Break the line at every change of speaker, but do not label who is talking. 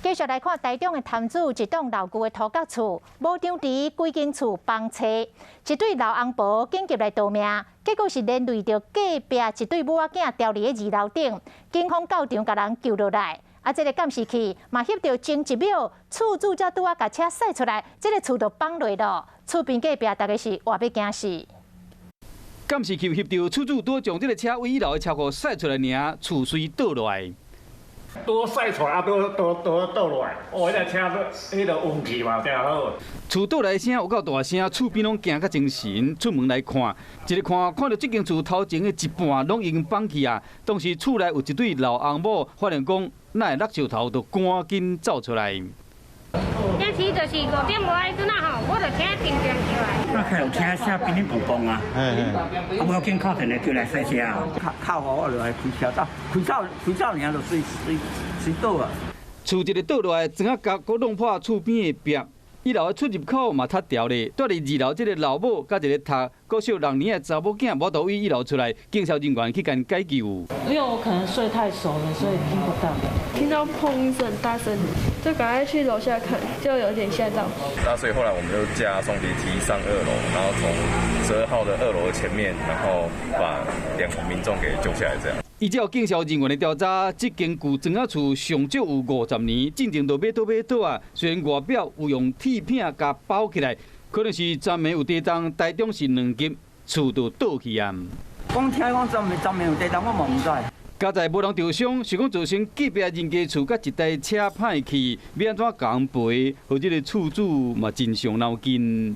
继续来看台中的潭子一栋老旧的土角厝，无张伫几间厝帮车，一对老翁婆紧急来逃命，结果是连累着隔壁一对母仔囝掉伫2楼顶，警方到场甲人救落来。这个监视器嘛翕到前1秒，厝主才拄甲车驶出来，这个厝就放落了，厝边隔壁大家是活要惊死。
监视器翕到厝主拄将这个车位1楼的车库驶出来尔，厝随倒落来。
多晒出来，多倒落来。哦，迄个车迄个运气嘛真好。
厝倒来声有够大声，厝边拢惊甲精神，出门来看，一个看到这间厝头前的一半拢已经放弃啊。当时厝内有一对老翁某，发现讲那会落石头，就赶紧走出来。
当时就是5点外迄阵啊吼，我就听警铃叫来。
那开有车车边咧碰碰啊，啊无要紧敲电话叫来洗车啊，
靠我落来开车走尔就随倒啊。
厝一个倒落来，砖仔角搁弄破厝边的壁，1楼的出入口嘛塌掉咧。住伫2楼这个老母甲一个读国小6年的查某囝，无都位1楼出来，警消人员去甲解救。
因为我可能睡太熟了，所以听不到。
听到砰一声大声，就赶快去楼下看，就有点吓到。
那所以后来我们就架双梯梯上2楼，然后从12号的2楼的前面，然后把2名民众给救下来，这样。
依照警消人员的调查，这间旧砖仔厝上少有50年，进前就买倒啊。虽然外表有用铁片甲包起来，可能是昨暝有地震，台中市2级厝就倒去啊。
讲听讲昨暝有地震，我嘛唔知。
加在无人受伤，是讲造成隔壁人家厝甲一台车歹去，要安怎讲赔？互这个厝主嘛真伤脑筋。